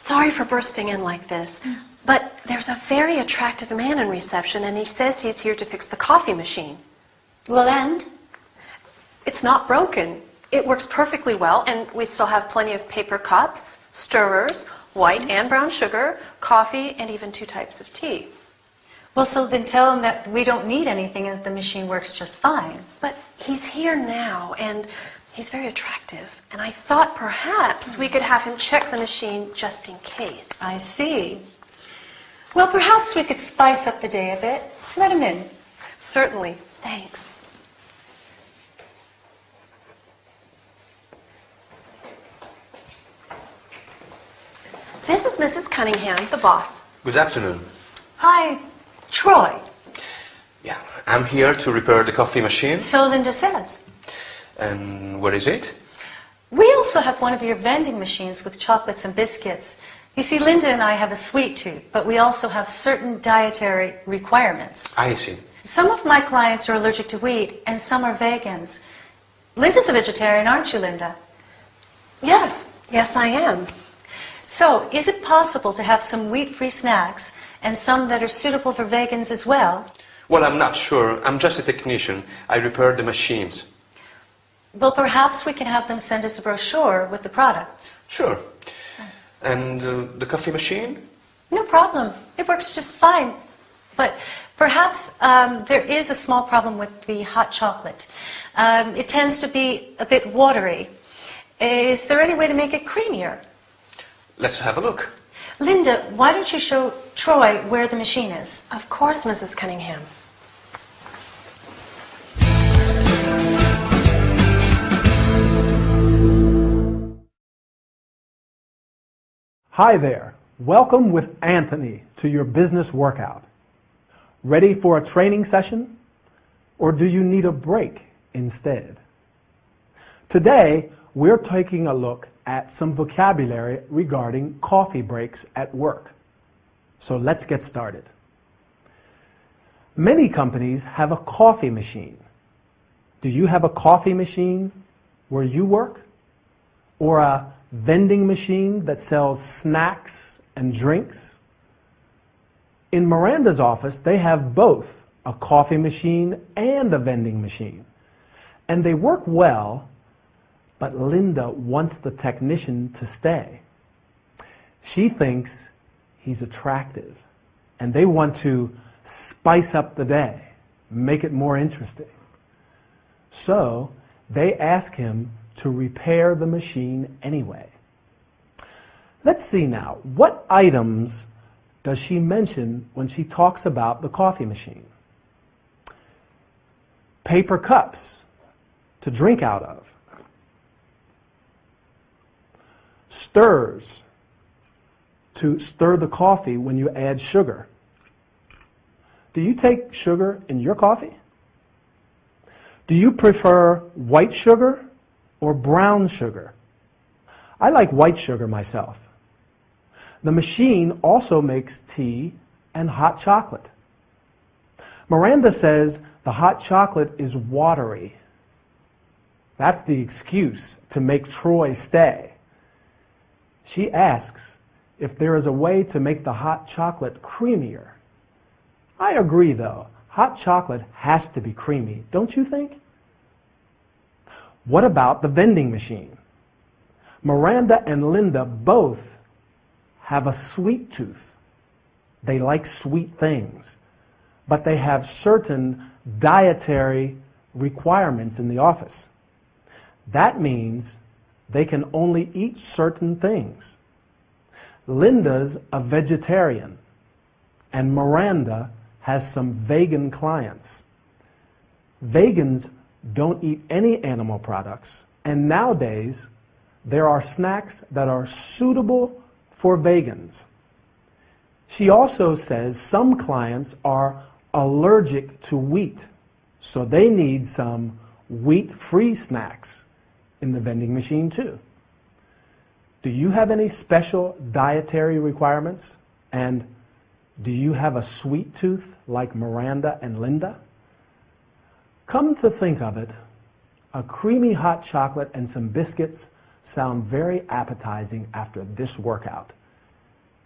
Sorry for bursting in like this, but there's a very attractive man in reception, and he says he's here to fix the coffee machine. Well, and? It's not broken. It works perfectly well, and we still have plenty of paper cups, stirrers, white and brown sugar, coffee, and even 2 types of tea. Well, so then tell him that we don't need anything and that the machine works just fine. But he's here now, and he's very attractive, and I thought perhaps we could have him check the machine just in case. I see. Well, perhaps we could spice up the day a bit. Let him in. Certainly. Thanks. This is Mrs. Cunningham, the boss. Good afternoon. Hi, Troy. Yeah, I'm here to repair the coffee machine. So Linda says. And what is it? We also have one of your vending machines with chocolates and biscuits. You see, Linda and I have a sweet tooth, but we also have certain dietary requirements. I see. Some of my clients are allergic to wheat, and some are vegans. Linda's a vegetarian, aren't you, Linda? Yes, I am. So, is it possible to have some wheat-free snacks and some that are suitable for vegans as well? Well, I'm not sure. I'm just a technician. I repair the machines. Well, perhaps we can have them send us a brochure with the products. Sure. And the coffee machine? No problem. It works just fine. But perhaps there is a small problem with the hot chocolate. It tends to be a bit watery. Is there any way to make it creamier? Let's have a look. Linda, why don't you show Troy where the machine is? Of course, Mrs. Cunningham. Hi there. Welcome with Anthony to your business workout. Ready for a training session? Or do you need a break instead? Today, we're taking a look at some vocabulary regarding coffee breaks at work. So let's get started. Many companies have a coffee machine. Do you have a coffee machine where you work? Or a vending machine that sells snacks and drinks? In Miranda's office, they have both a coffee machine and a vending machine. And they work well, but Linda wants the technician to stay. She thinks he's attractive, and they want to spice up the day, make it more interesting. So they ask him to repair the machine anyway. Let's see now, what items does she mention when she talks about the coffee machine? Paper cups to drink out of. Stirs to stir the coffee when you add sugar. Do you take sugar in your coffee? Do you prefer white sugar or brown sugar? I like white sugar myself. The machine also makes tea and hot chocolate. Miranda says the hot chocolate is watery. That's the excuse to make Troy stay. She asks if there is a way to make the hot chocolate creamier. I agree, though. Hot chocolate has to be creamy, don't you think? What about the vending machine? Miranda and Linda both have a sweet tooth. They like sweet things, but they have certain dietary requirements in the office. That means they can only eat certain things. Linda's a vegetarian, and Miranda has some vegan clients. Vegans don't eat any animal products, and nowadays there are snacks that are suitable for vegans. She also says some clients are allergic to wheat, so they need some wheat-free snacks in the vending machine too. Do you have any special dietary requirements? And do you have a sweet tooth like Miranda and Linda? Come to think of it, a creamy hot chocolate and some biscuits sound very appetizing after this workout.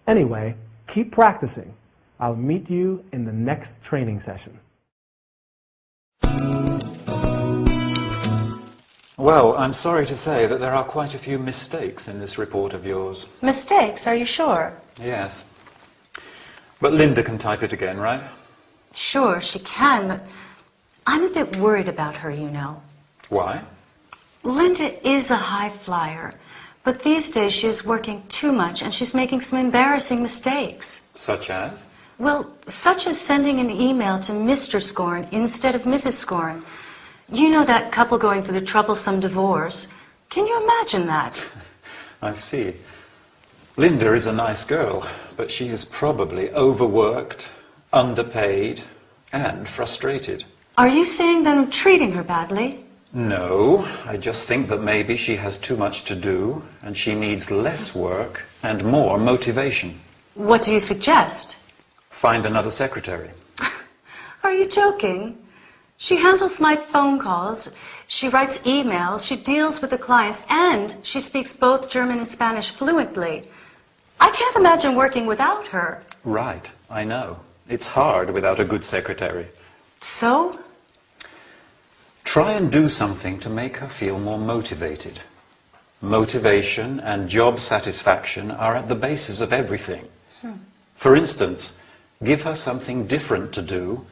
Anyway, keep practicing. I'll meet you in the next training session. Well, I'm sorry to say that there are quite a few mistakes in this report of yours. Mistakes, are you sure? Yes. But Linda can type it again, right? Sure, she can, but I'm a bit worried about her, you know. Why? Linda is a high flyer, but these days she is working too much and she's making some embarrassing mistakes. Such as? Well, such as sending an email to Mr. Scorn instead of Mrs. Scorn. You know that couple going through the troublesome divorce. Can you imagine that? I see. Linda is a nice girl, but she is probably overworked, underpaid, and frustrated. Are you saying that I'm treating her badly? No, I just think that maybe she has too much to do, and she needs less work and more motivation. What do you suggest? Find another secretary. Are you joking? She handles my phone calls, she writes emails, she deals with the clients, and she speaks both German and Spanish fluently. I can't imagine working without her. Right, I know. It's hard without a good secretary. So? Try and do something to make her feel more motivated. Motivation and job satisfaction are at the basis of everything. For instance, give her something different to do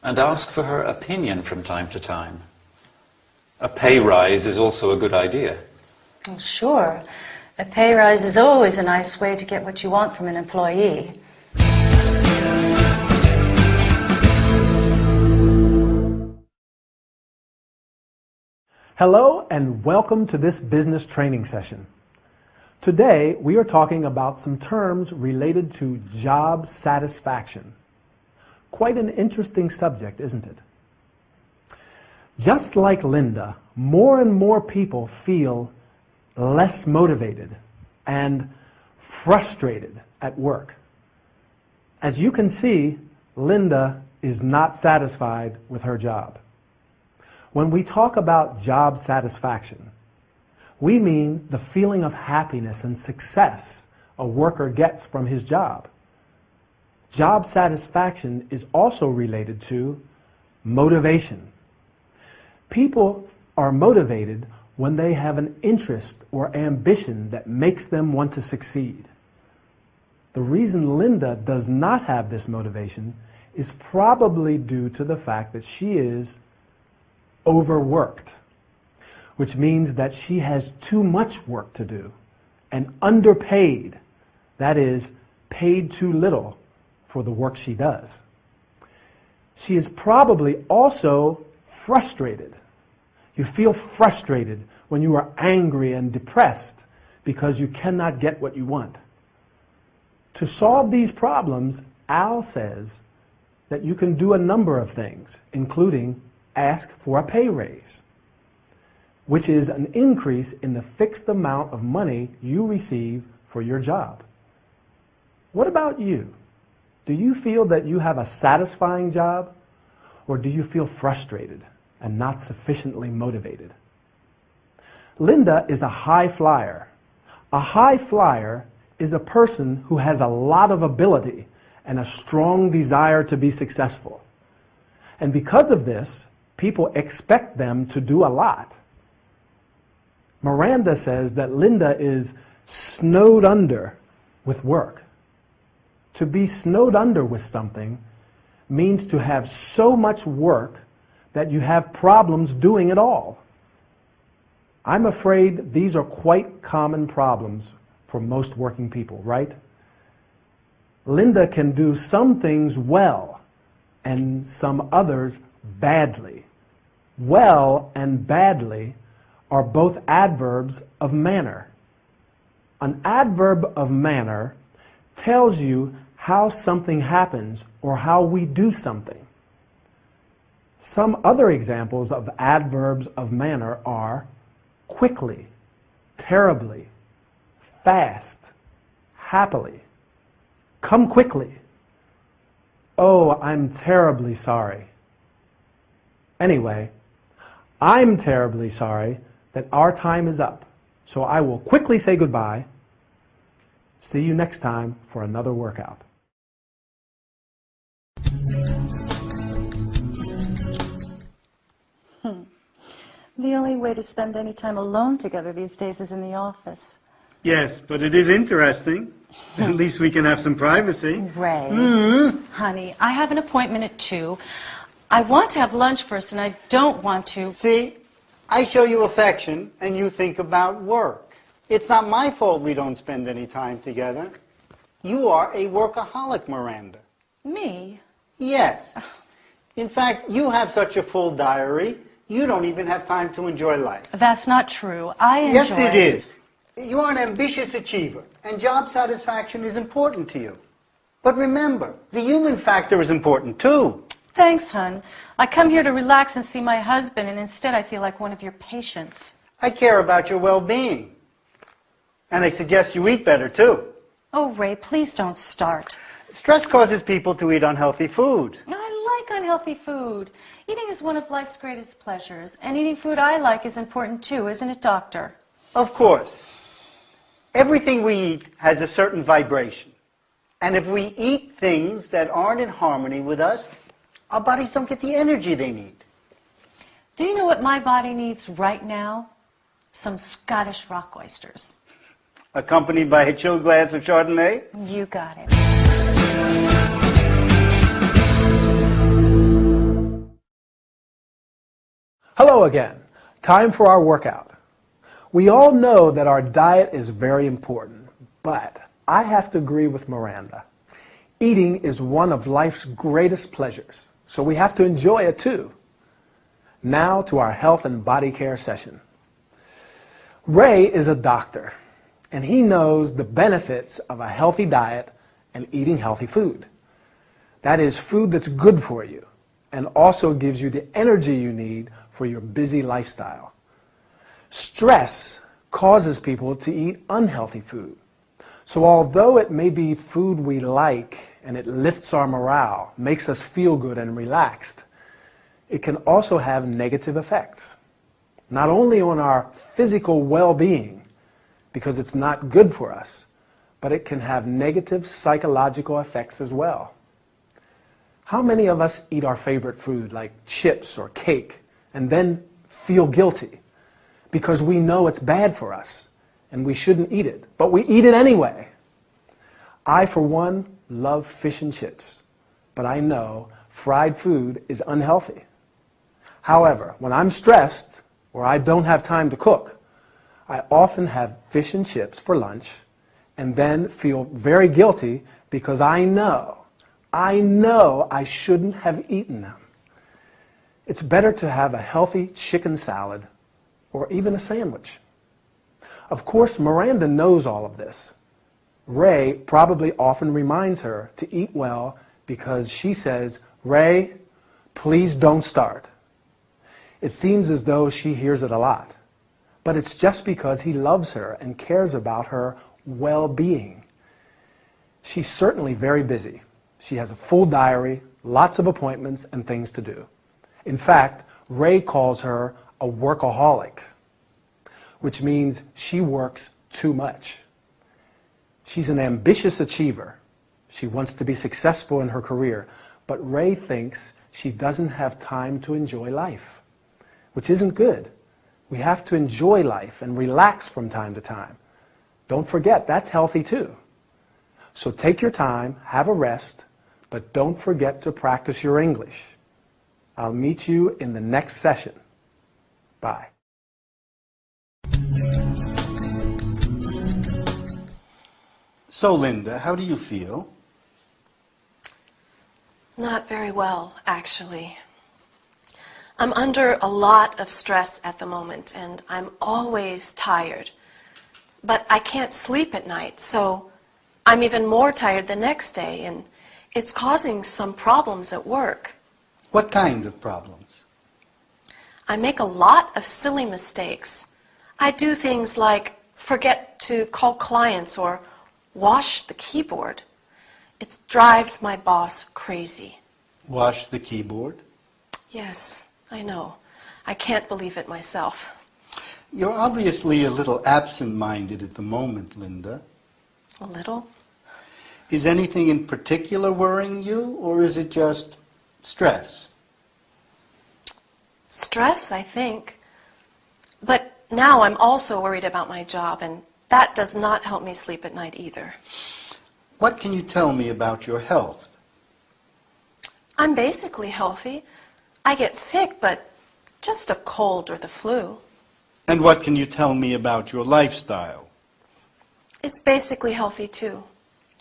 and ask for her opinion from time to time. A pay rise is also a good idea. Well, sure. A pay rise is always a nice way to get what you want from an employee. Hello and welcome to this business training session. Today we are talking about some terms related to job satisfaction. Quite an interesting subject, isn't it? Just like Linda, more and more people feel less motivated and frustrated at work. As you can see, Linda is not satisfied with her job. When we talk about job satisfaction, we mean the feeling of happiness and success a worker gets from his job. Job satisfaction is also related to motivation. People are motivated when they have an interest or ambition that makes them want to succeed. The reason Linda does not have this motivation is probably due to the fact that she is overworked, which means that she has too much work to do, and underpaid, that is, paid too little for the work she does. She is probably also frustrated. You feel frustrated when you are angry and depressed because you cannot get what you want. To solve these problems, Al says that you can do a number of things, including ask for a pay raise, which is an increase in the fixed amount of money you receive for your job. What about you? Do you feel that you have a satisfying job, or do you feel frustrated and not sufficiently motivated? Linda is a high flyer. A high flyer is a person who has a lot of ability and a strong desire to be successful. And because of this, people expect them to do a lot. Miranda says that Linda is snowed under with work. To be snowed under with something means to have so much work that you have problems doing it all. I'm afraid these are quite common problems for most working people, right? Linda can do some things well and some others badly. Well and badly are both adverbs of manner. An adverb of manner tells you how something happens or how we do something. Some other examples of adverbs of manner are quickly, terribly, fast, happily, come quickly, oh, I'm terribly sorry. Anyway, I'm terribly sorry that our time is up, so I will quickly say goodbye. See you next time for another workout. The only way to spend any time alone together these days is in the office. Yes, but it is interesting. At least we can have some privacy. Ray, honey, I have an appointment at 2. I want to have lunch first, and I don't want to... See, I show you affection, and you think about work. It's not my fault we don't spend any time together. You are a workaholic, Miranda. Me? Yes. In fact, you have such a full diary, you don't even have time to enjoy life. That's not true. I enjoy... Yes, it is. You are an ambitious achiever, and job satisfaction is important to you. But remember, the human factor is important too. Thanks, hon. I come here to relax and see my husband, and instead I feel like one of your patients. I care about your well-being. And I suggest you eat better too. Oh, Ray, please don't start. Stress causes people to eat unhealthy food. I like unhealthy food. Eating is one of life's greatest pleasures, and eating food I like is important too, isn't it, Doctor? Of course. Everything we eat has a certain vibration. And if we eat things that aren't in harmony with us, our bodies don't get the energy they need. Do you know what my body needs right now? Some Scottish rock oysters. Accompanied by a chilled glass of Chardonnay? You got it. Hello again. Time for our workout. We all know that our diet is very important, but I have to agree with Miranda. Eating is one of life's greatest pleasures, so we have to enjoy it too. Now to our health and body care session. Ray is a doctor, and he knows the benefits of a healthy diet and eating healthy food. That is food that's good for you and also gives you the energy you need for your busy lifestyle. Stress causes people to eat unhealthy food. So although it may be food we like and it lifts our morale, makes us feel good and relaxed, it can also have negative effects. Not only on our physical well-being, because it's not good for us, but it can have negative psychological effects as well. How many of us eat our favorite food, like chips or cake, and then feel guilty because we know it's bad for us and we shouldn't eat it, but we eat it anyway? I, for one, love fish and chips, but I know fried food is unhealthy. However, when I'm stressed or I don't have time to cook, I often have fish and chips for lunch and then feel very guilty because I know I shouldn't have eaten them. It's better to have a healthy chicken salad or even a sandwich. Of course, Miranda knows all of this. Ray probably often reminds her to eat well because she says, "Ray, please don't start." It seems as though she hears it a lot, but it's just because he loves her and cares about her well-being. She's certainly very busy. She has a full diary, lots of appointments and things to do. In fact, Ray calls her a workaholic, which means she works too much. She's an ambitious achiever. She wants to be successful in her career, but Ray thinks she doesn't have time to enjoy life, which isn't good. We have to enjoy life and relax from time to time. Don't forget, that's healthy too. So take your time, have a rest, but don't forget to practice your English. I'll meet you in the next session. Bye. So, Linda, how do you feel? Not very well, actually. I'm under a lot of stress at the moment, and I'm always tired. But I can't sleep at night, so I'm even more tired the next day, and it's causing some problems at work. What kind of problems? I make a lot of silly mistakes. I do things like forget to call clients or wash the keyboard. It drives my boss crazy. Wash the keyboard? Yes, I know. I can't believe it myself. You're obviously a little absent-minded at the moment, Linda. A little. Is anything in particular worrying you, or is it just stress? Stress, I think. But now I'm also worried about my job, and that does not help me sleep at night either. What can you tell me about your health? I'm basically healthy. I get sick, but just a cold or the flu. And what can you tell me about your lifestyle? It's basically healthy too.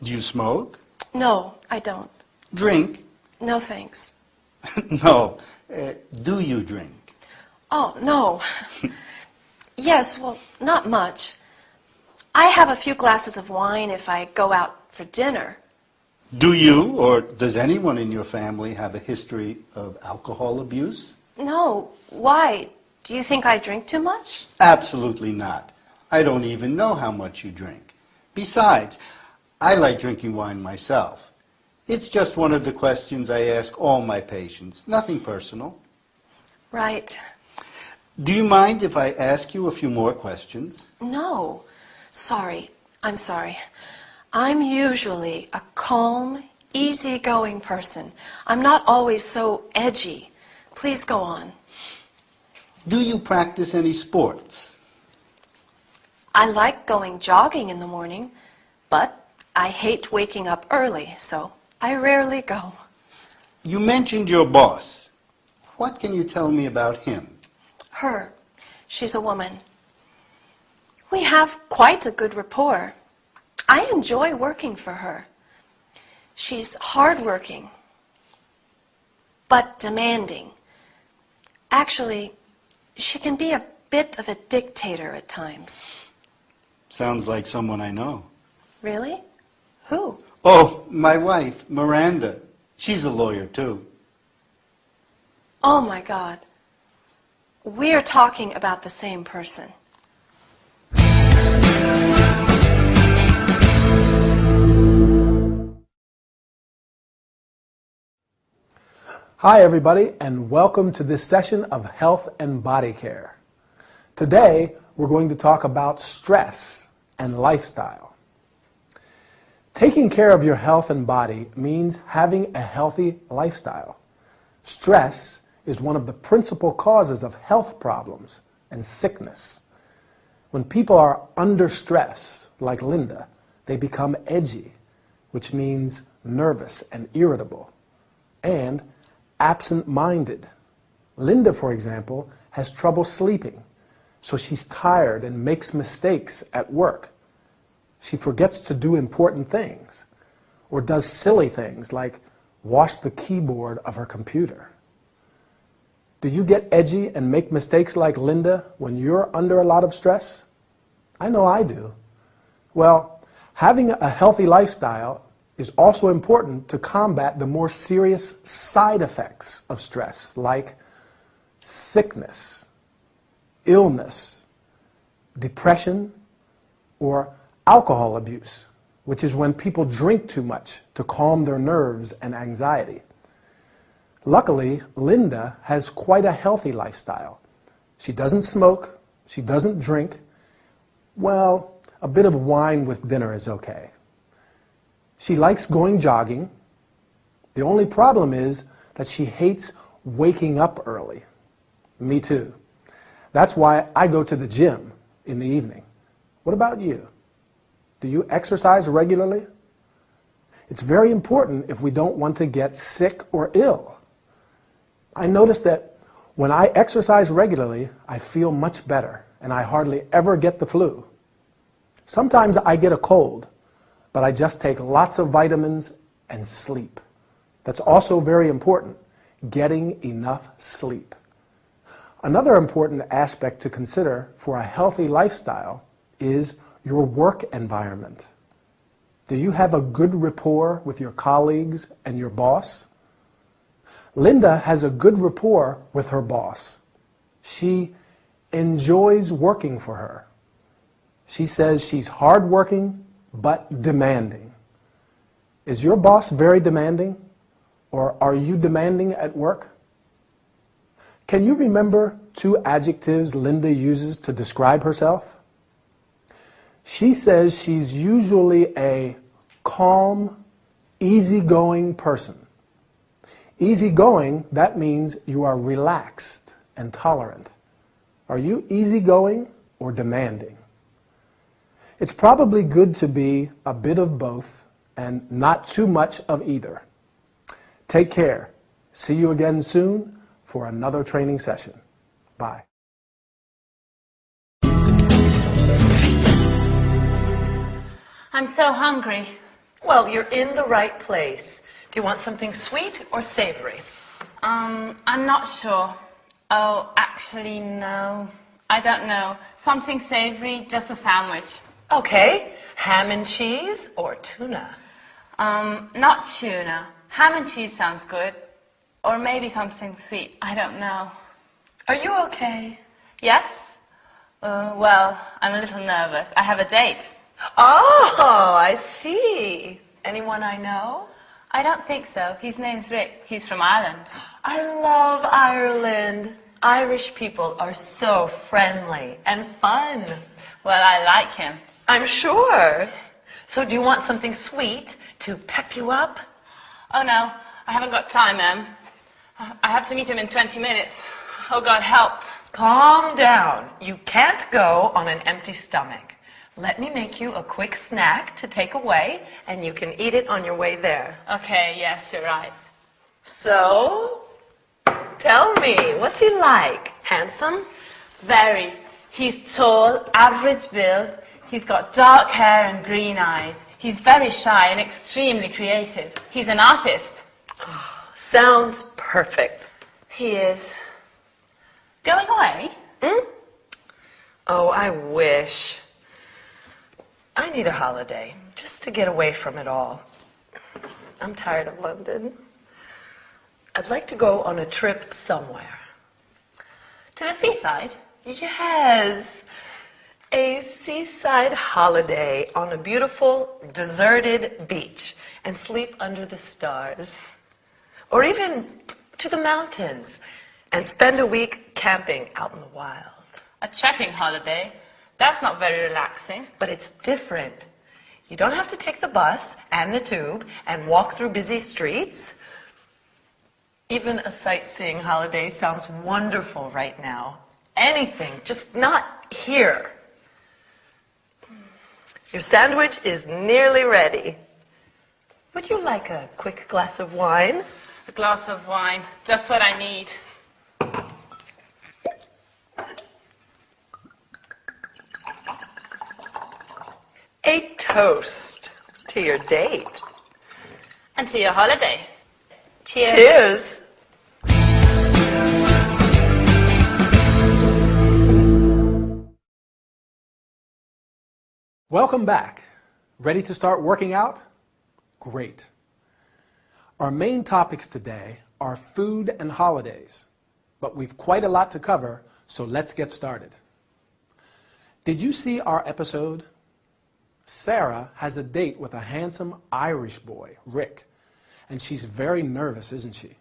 Do you smoke? No, I don't. Drink? No thanks. No. Do you drink? Oh, no. Yes, well, not much. I have a few glasses of wine if I go out for dinner. Do you, or does anyone in your family have a history of alcohol abuse? No, why? Do you think I drink too much? Absolutely not. I don't even know how much you drink. Besides, I like drinking wine myself. It's just one of the questions I ask all my patients. Nothing personal. Right. Do you mind if I ask you a few more questions? No. Sorry. I'm sorry. I'm usually a calm, easygoing person. I'm not always so edgy. Please go on. Do you practice any sports? I like going jogging in the morning, but I hate waking up early, so I rarely go. You mentioned your boss. What can you tell me about him? Her. She's a woman. We have quite a good rapport. I enjoy working for her. She's hardworking, but demanding. Actually, she can be a bit of a dictator at times. Sounds like someone I know. Really? Who? Oh, my wife, Miranda. She's a lawyer, too. Oh, my God. We're talking about the same person. Hi everybody, and welcome to this session of Health and Body Care. Today we're going to talk about stress and lifestyle. Taking care of your health and body means having a healthy lifestyle. Stress is one of the principal causes of health problems and sickness. When people are under stress, like Linda, they become edgy, which means nervous and irritable, and absent-minded. Linda, for example, has trouble sleeping, so she's tired and makes mistakes at work. She forgets to do important things, or does silly things like wash the keyboard of her computer. Do you get edgy and make mistakes like Linda when you're under a lot of stress? I know I do. Well, having a healthy lifestyle is also important to combat the more serious side effects of stress, like sickness, illness, depression, or alcohol abuse, which is when people drink too much to calm their nerves and anxiety. Luckily, Linda has quite a healthy lifestyle. She doesn't smoke, she doesn't drink. Well, a bit of wine with dinner is okay. She likes going jogging. The only problem is that she hates waking up early. Me too. That's why I go to the gym in the evening. What about you? Do you exercise regularly? It's very important if we don't want to get sick or ill. I notice that when I exercise regularly, I feel much better, and I hardly ever get the flu. Sometimes I get a cold, but I just take lots of vitamins and sleep. That's also very important, getting enough sleep. Another important aspect to consider for a healthy lifestyle is your work environment. Do you have a good rapport with your colleagues and your boss? Linda has a good rapport with her boss. She enjoys working for her. She says she's hardworking but demanding. Is your boss very demanding, or are you demanding at work? Can you remember 2 adjectives Linda uses to describe herself? She says she's usually a calm, easygoing person. Easygoing, that means you are relaxed and tolerant. Are you easygoing or demanding? It's probably good to be a bit of both and not too much of either. Take care. See you again soon for another training session. Bye. I'm so hungry. Well, you're in the right place. Do you want something sweet or savory? I'm not sure. Oh, actually, no. I don't know. Something savory, just a sandwich. Okay. Ham and cheese or tuna? Not tuna. Ham and cheese sounds good. Or maybe something sweet. I don't know. Are you okay? Yes? Well, I'm a little nervous. I have a date. Oh, I see. Anyone I know? I don't think so. His name's Rick. He's from Ireland. I love Ireland. Irish people are so friendly and fun. Well, I like him. I'm sure. So do you want something sweet to pep you up? Oh, no. I haven't got time, Em. I have to meet him in 20 minutes. Oh, God, help. Calm down. You can't go on an empty stomach. Let me make you a quick snack to take away, and you can eat it on your way there. Okay, yes, you're right. So, tell me, what's he like? Handsome? Very. He's tall, average build. He's got dark hair and green eyes. He's very shy and extremely creative. He's an artist. Oh, sounds perfect. He is. Going away? Oh, I wish. I need a holiday, just to get away from it all. I'm tired of London. I'd like to go on a trip somewhere. To the seaside? Yes. A seaside holiday on a beautiful, deserted beach and sleep under the stars. Or even to the mountains and spend a week camping out in the wild. A trekking holiday? That's not very relaxing. But it's different. You don't have to take the bus and the tube and walk through busy streets. Even a sightseeing holiday sounds wonderful right now. Anything, just not here. Your sandwich is nearly ready. Would you like a quick glass of wine? A glass of wine, just what I need. A toast to your date. And to your holiday. Cheers. Cheers. Welcome back. Ready to start working out? Great. Our main topics today are food and holidays, but we've quite a lot to cover, so let's get started. Did you see our episode? Sarah has a date with a handsome Irish boy, Rick, and she's very nervous, isn't she?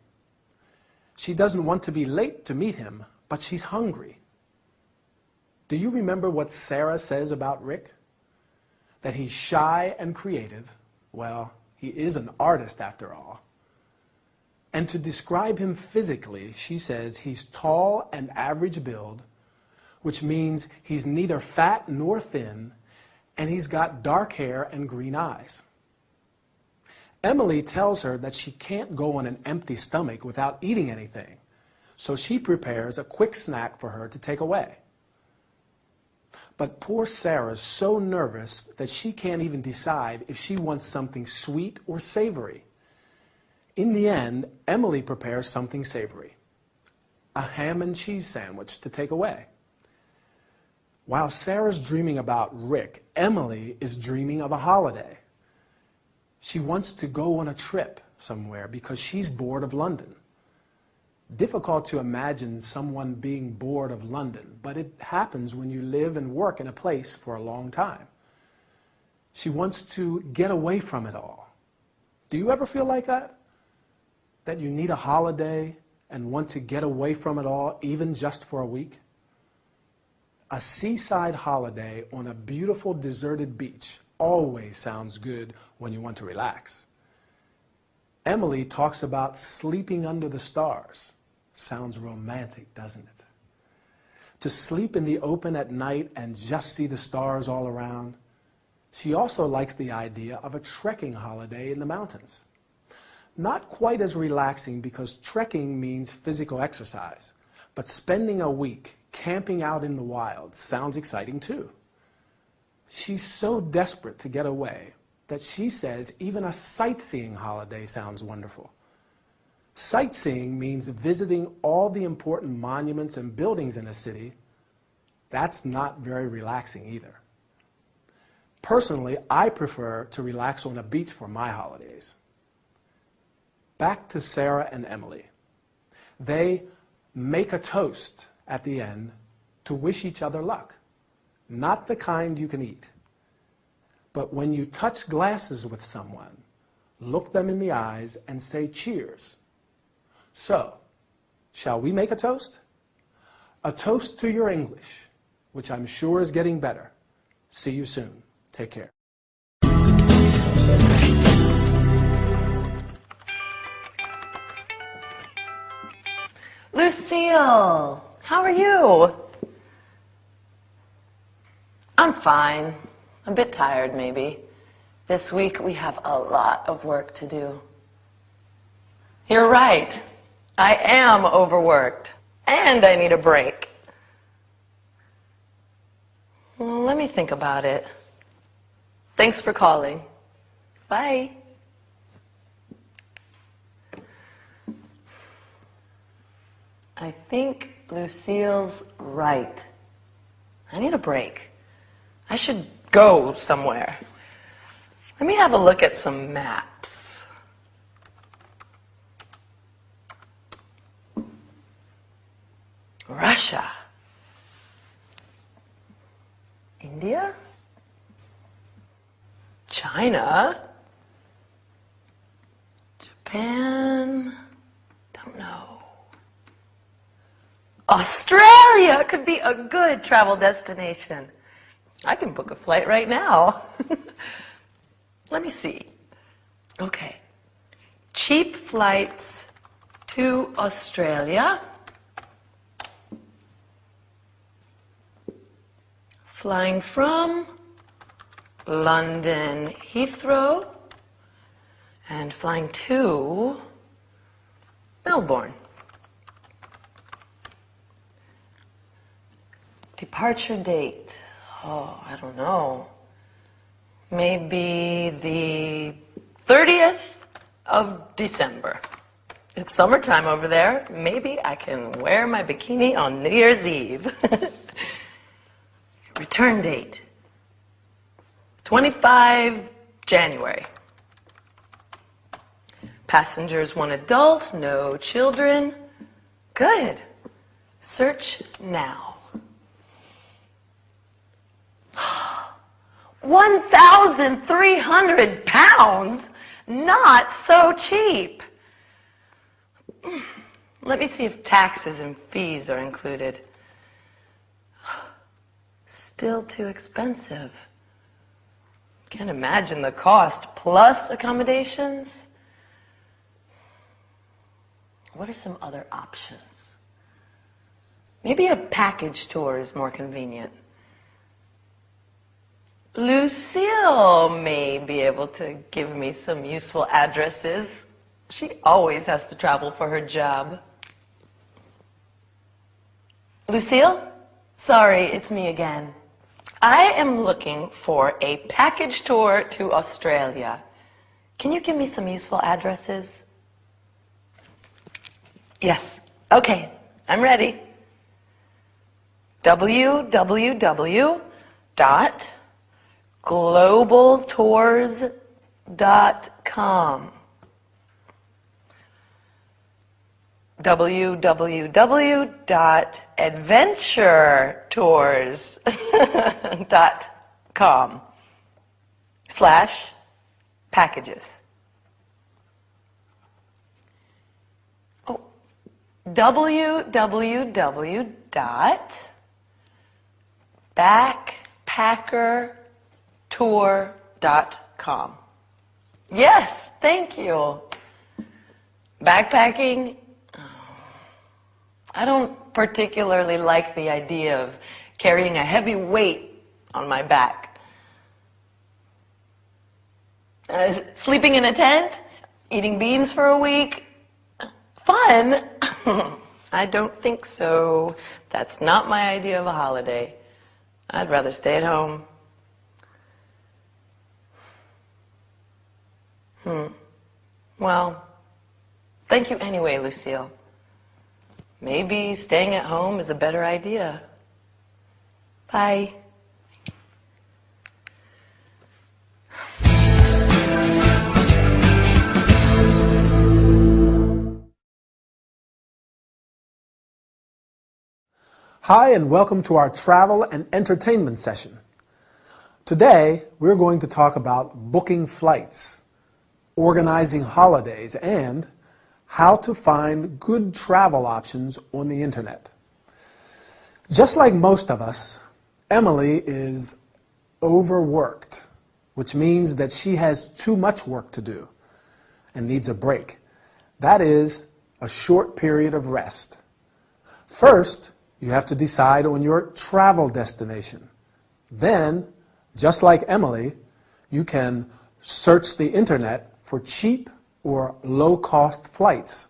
She doesn't want to be late to meet him, but she's hungry. Do you remember what Sarah says about Rick? That he's shy and creative. Well, he is an artist after all. And to describe him physically, she says he's tall and average build, which means he's neither fat nor thin, and he's got dark hair and green eyes. Emily tells her that she can't go on an empty stomach without eating anything, so she prepares a quick snack for her to take away. But poor Sarah's so nervous that she can't even decide if she wants something sweet or savory. In the end, Emily prepares something savory, a ham and cheese sandwich to take away. While Sarah's dreaming about Rick, Emily is dreaming of a holiday. She wants to go on a trip somewhere because she's bored of London. Difficult to imagine someone being bored of London, but it happens when you live and work in a place for a long time. She wants to get away from it all. Do you ever feel like that? That you need a holiday and want to get away from it all, even just for a week? A seaside holiday on a beautiful deserted beach always sounds good when you want to relax. Emily talks about sleeping under the stars. Sounds romantic, doesn't it? To sleep in the open at night and just see the stars all around. She also likes the idea of a trekking holiday in the mountains. Not quite as relaxing because trekking means physical exercise, but spending a week camping out in the wild sounds exciting too. She's so desperate to get away that she says even a sightseeing holiday sounds wonderful. Sightseeing means visiting all the important monuments and buildings in a city. That's not very relaxing either. Personally, I prefer to relax on a beach for my holidays. Back to Sarah and Emily. They make a toast at the end to wish each other luck. Not the kind you can eat. But when you touch glasses with someone, look them in the eyes and say cheers. So, shall we make a toast? A toast to your English, which I'm sure is getting better. See you soon. Take care. Lucille, how are you? I'm fine. A bit tired, maybe. This week we have a lot of work to do. You're right. I am overworked. And I need a break. Well, let me think about it. Thanks for calling. Bye. I think Lucille's right. I need a break. I should go somewhere. Let me have a look at some maps. Russia. India. China. Japan. Don't know. Australia could be a good travel destination. I can book a flight right now. Let me see. Okay. Cheap flights to Australia. Flying from London Heathrow and flying to Melbourne. Departure date. Oh, I don't know. Maybe the 30th of December. It's summertime over there. Maybe I can wear my bikini on New Year's Eve. Return date. 25 January. Passengers 1 adult, no children. Good. Search now. 1,300 pounds? Not so cheap. Let me see if taxes and fees are included. Still too expensive. Can't imagine the cost plus accommodations. What are some other options? Maybe a package tour is more convenient. Lucille may be able to give me some useful addresses. She always has to travel for her job. Lucille? Sorry, it's me again. I am looking for a package tour to Australia. Can you give me some useful addresses? Yes. Okay, I'm ready. www.globaltours.com www.adventuretours.com/packages. Oh, Backpackertour.com. Yes, thank you. Backpacking, I don't particularly like the idea of carrying a heavy weight on my back. Sleeping in a tent, eating beans for a week, fun? I don't think so. That's not my idea of a holiday. I'd rather stay at home. Well, thank you anyway, Lucille. Maybe staying at home is a better idea. Bye. Hi, and welcome to our travel and entertainment session. Today, we're going to talk about booking flights, organizing holidays, and how to find good travel options on the internet. Just like most of us, Emily is overworked, which means that she has too much work to do and needs a break. That is a short period of rest. First, you have to decide on your travel destination. Then, just like Emily, you can search the internet for cheap or low-cost flights.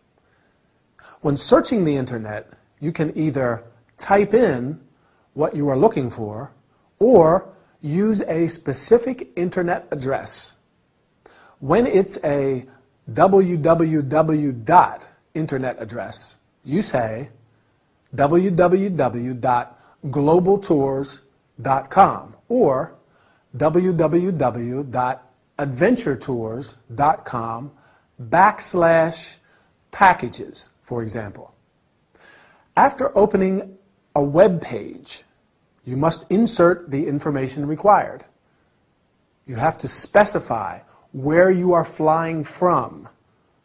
When searching the internet, you can either type in what you are looking for or use a specific internet address. When it's a www. Internet address, you say www.globaltours.com or www.adventuretours.com/packages, for example. After opening a web page, you must insert the information required. You have to specify where you are flying from,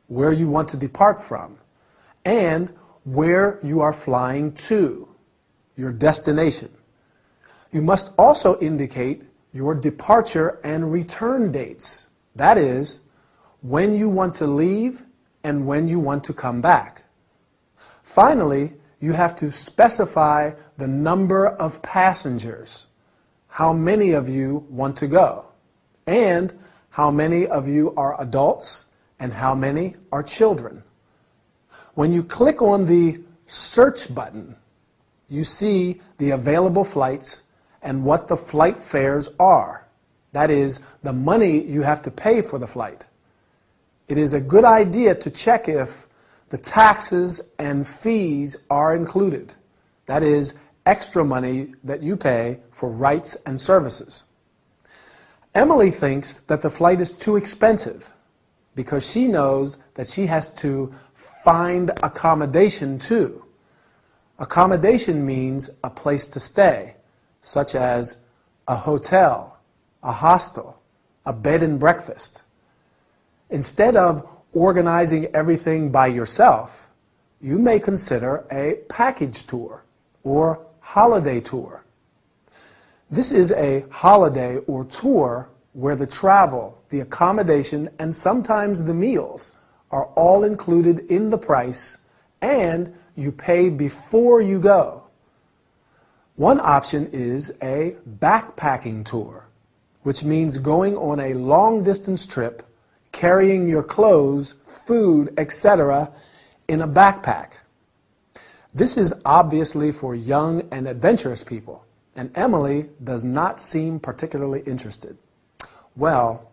where you want to depart from, and where you are flying to, your destination. You must also indicate your departure and return dates. That is, when you want to leave and when you want to come back. Finally, you have to specify the number of passengers, how many of you want to go, and how many of you are adults and how many are children. When you click on the search button, you see the available flights and what the flight fares are. That is, the money you have to pay for the flight. It is a good idea to check if the taxes and fees are included. That is, extra money that you pay for rights and services. Emily thinks that the flight is too expensive because she knows that she has to find accommodation too. Accommodation means a place to stay, such as a hotel, a hostel, a bed and breakfast. Instead of organizing everything by yourself, you may consider a package tour or holiday tour. This is a holiday or tour where the travel, the accommodation, and sometimes the meals are all included in the price and you pay before you go. One option is a backpacking tour, which means going on a long-distance trip, carrying your clothes, food, etc. in a backpack. This is obviously for young and adventurous people, and Emily does not seem particularly interested. Well,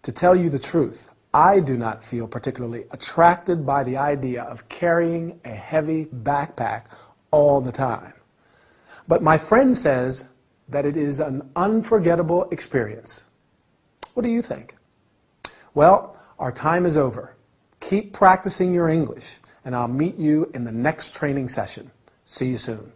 to tell you the truth, I do not feel particularly attracted by the idea of carrying a heavy backpack all the time. But my friend says that it is an unforgettable experience. What do you think? Well, our time is over. Keep practicing your English, and I'll meet you in the next training session. See you soon.